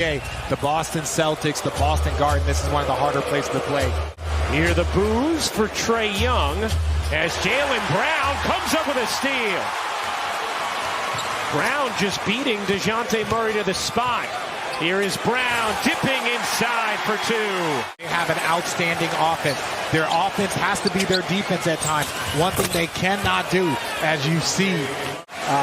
The Boston Celtics, the Boston Garden, this is one of the harder places to play. Here the boos for Trae Young as Jaylen Brown comes up with a steal. Brown just beating DeJounte Murray to the spot. Here is Brown dipping inside for two. They have an outstanding offense. Their offense has to be their defense at times. One thing they cannot do, as you see,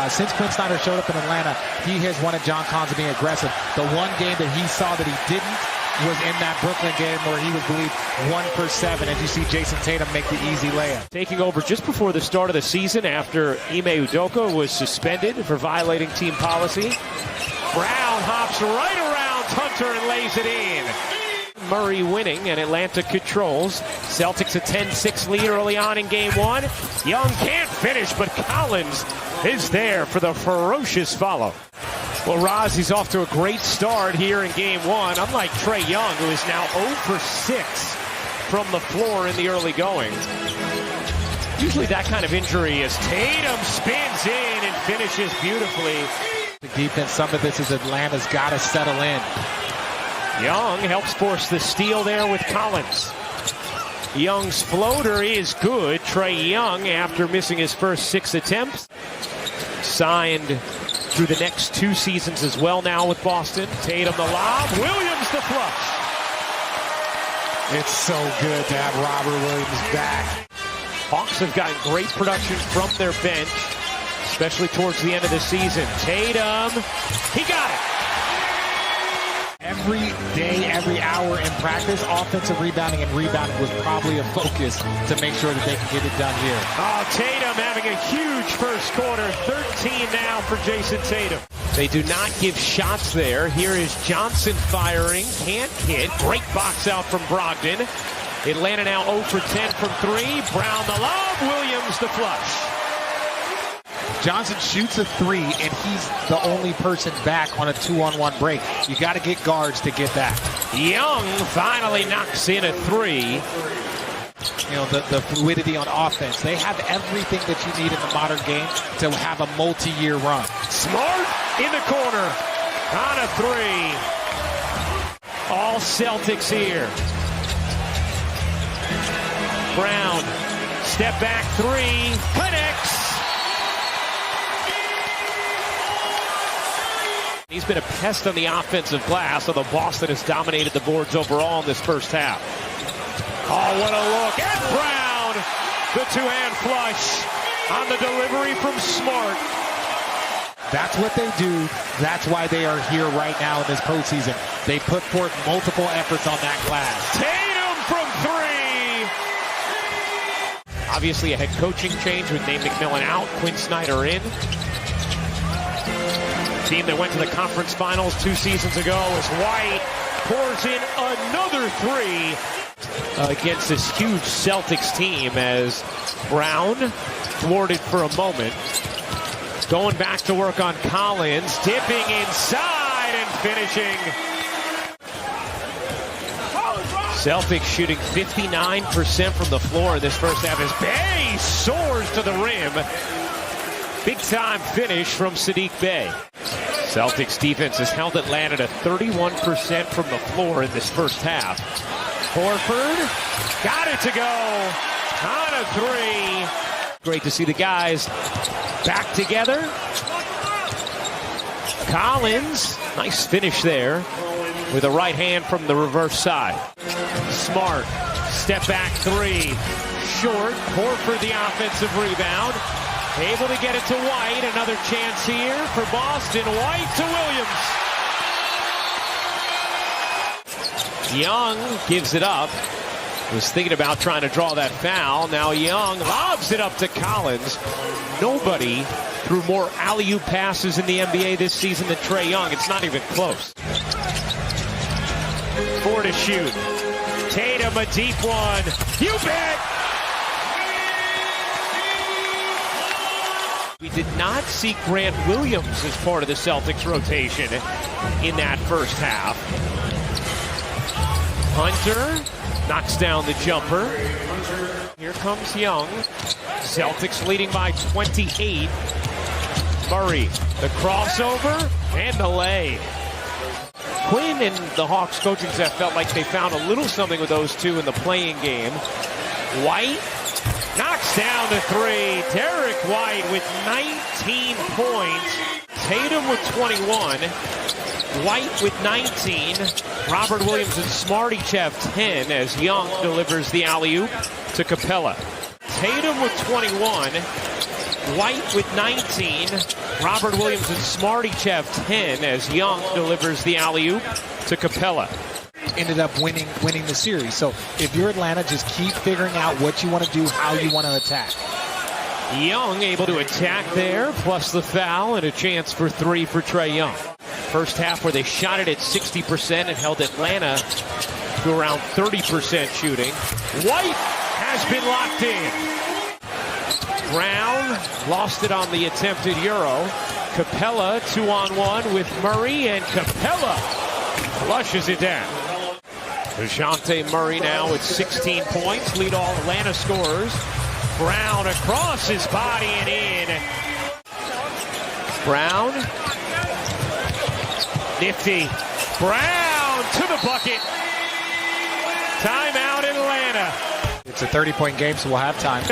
since Quinn Snyder showed up in Atlanta, he has wanted John Collins to be aggressive. The one game that he saw that he didn't was in that Brooklyn game where he was believed 1 for 7, as you see Jason Tatum make the easy layup. Taking over just before the start of the season after Ime Udoka was suspended for violating team policy. Brown hops right around Hunter and lays it in. Murray winning, and Atlanta controls. Celtics a 10-6 lead early on in game one. Young can't finish, but Collins is there for the ferocious follow. Well, Roz, he's off to a great start here in game one, unlike Trae Young, who is now 0 for 6 from the floor in the early going. Usually that kind of injury as Tatum spins in and finishes beautifully. The defense, some of this is Atlanta's got to settle in. Young helps force the steal there with Collins. Young's floater is good. Trae Young, after missing his first 6 attempts, signed through the next 2 seasons as well now with Boston. Tatum the lob, Williams the flush. It's so good to have Robert Williams back. Hawks have gotten great production from their bench, especially towards the end of the season. Tatum, he got it. Every day, every hour in practice, offensive rebounding and rebounding was probably a focus to make sure that they can get it done here. Oh, Tatum having a huge first quarter. 13 now for Jason Tatum. They do not give shots there. Here is Johnson firing. Can't hit. Great box out from Brogdon. Atlanta now 0 for 10 from 3. Brown the lob. Williams the flush. Johnson shoots a 3, and he's the only person back on a 2-on-1 break. You got to get guards to get that. Young finally knocks in a 3. You know, the fluidity on offense. They have everything that you need in the modern game to have a multi-year run. Smart in the corner on a 3. All Celtics here. Brown, step back 3, connects. He's been a pest on the offensive glass, although Boston has dominated the boards overall in this first half. Oh, what a look. And Brown, the two-hand flush on the delivery from Smart. That's what they do. That's why they are here right now in this postseason. They put forth multiple efforts on that glass. Tatum from 3. Obviously a head coaching change with Nate McMillan out, Quinn Snyder in. Team that went to the conference finals 2 seasons ago as White pours in another 3 against this huge Celtics team as Brown thwarted for a moment. Going back to work on Collins, dipping inside and finishing. Celtics shooting 59% from the floor in this first half as Bey soars to the rim. Big time finish from Sadiq Bey. Celtics defense has held Atlanta to 31% from the floor in this first half. Horford got it to go on a 3. Great to see the guys back together. Collins, nice finish there with a right hand from the reverse side. Smart, step back 3, short. Horford the offensive rebound. Able to get it to White. Another chance here for Boston. White to Williams. Young gives it up. Was thinking about trying to draw that foul. Now Young lobs it up to Collins. Nobody threw more alley-oop passes in the NBA this season than Trae Young. It's not even close. 4 to shoot. Tatum a deep one. You bet! We did not see Grant Williams as part of the Celtics rotation in that first half. Hunter knocks down the jumper. Here comes Young. Celtics leading by 28. Murray, the crossover and the lay. Quinn and the Hawks coaching staff felt like they found a little something with those two in the playing game. White knocks down the three. Derek White with 19 points. Tatum with 21. White with 19. Robert Williams and Smartychev 10 as Young delivers the alley-oop to Capella. Tatum with 21. White with 19. Robert Williams and Smartychev 10 as Young delivers the alley-oop to Capella. Ended up winning the series. So if you're Atlanta, just keep figuring out what you want to do, how you want to attack. Young able to attack there, plus the foul and a chance for three for Trae Young. First half where they shot it at 60% and held Atlanta to around 30% shooting. White has been locked in. Brown lost it on the attempted Euro. Capella 2-on-1 with Murray, and Capella flushes it down. DeJounte Murray now with 16 points, lead all Atlanta scorers. Brown across his body and in. Brown, nifty. Brown to the bucket. Timeout in Atlanta. It's a 30-point game, so we'll have time.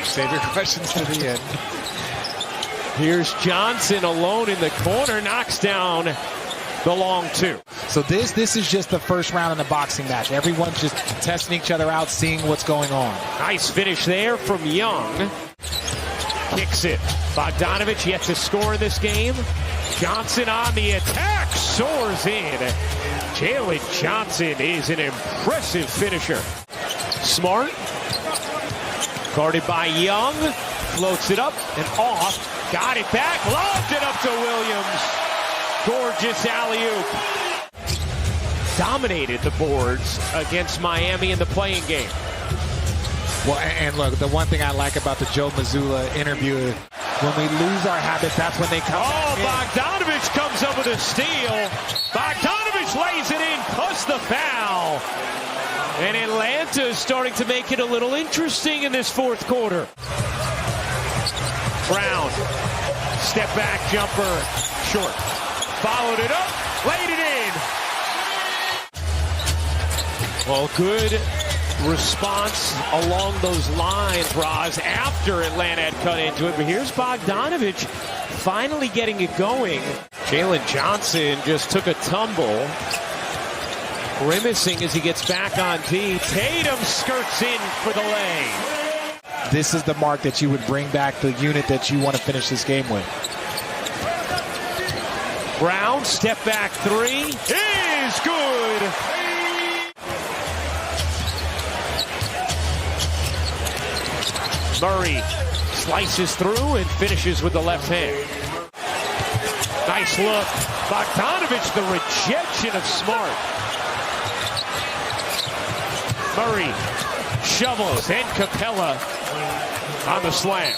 Save your questions to the end. Here's Johnson alone in the corner, knocks down the long two. So this is just the first round in the boxing match. Everyone's just testing each other out, seeing what's going on. Nice finish there from Young. Kicks it. Bogdanovich yet to score in this game. Johnson on the attack, soars in. Jalen Johnson is an impressive finisher. Smart, guarded by Young, floats it up and off, got it back, lobbed it up to Williams. Gorgeous alley-oop. Dominated the boards against Miami in the playing game. Well, and look, the one thing I like about the Joe Mazzulla interview, when we lose our habits, that's when they come in. Bogdanovich comes up with a steal. Bogdanovich lays it in, plus the foul. And Atlanta is starting to make it a little interesting in this fourth quarter. Brown, step back jumper, short. Followed it up, laid it in. Well, good response along those lines, Roz, after Atlanta had cut into it. But here's Bogdanovich finally getting it going. Jalen Johnson just took a tumble, grimacing as he gets back on D. Tatum skirts in for the lay. This is the mark that you would bring back the unit that you want to finish this game with. Brown, step back three, is good. Murray slices through and finishes with the left hand. Nice look. Bogdanovich, the rejection of Smart. Murray shovels and Capella on the slam.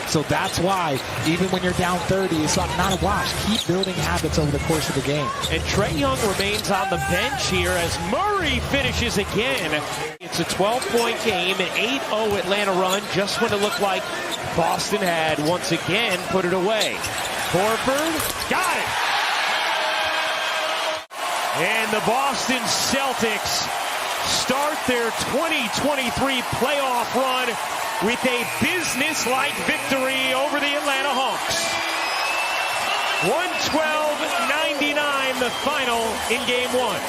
So that's why, even when you're down 30, it's not a wash. Keep building habits over the course of the game. And Trae Young remains on the bench here as Murray finishes again. It's a 12-point game, an 8-0 Atlanta run, just when it looked like Boston had once again put it away. Horford, got it. And the Boston Celtics start their 2023 playoff run with a business-like victory over the Atlanta Hawks. 112-99 the final in Game 1.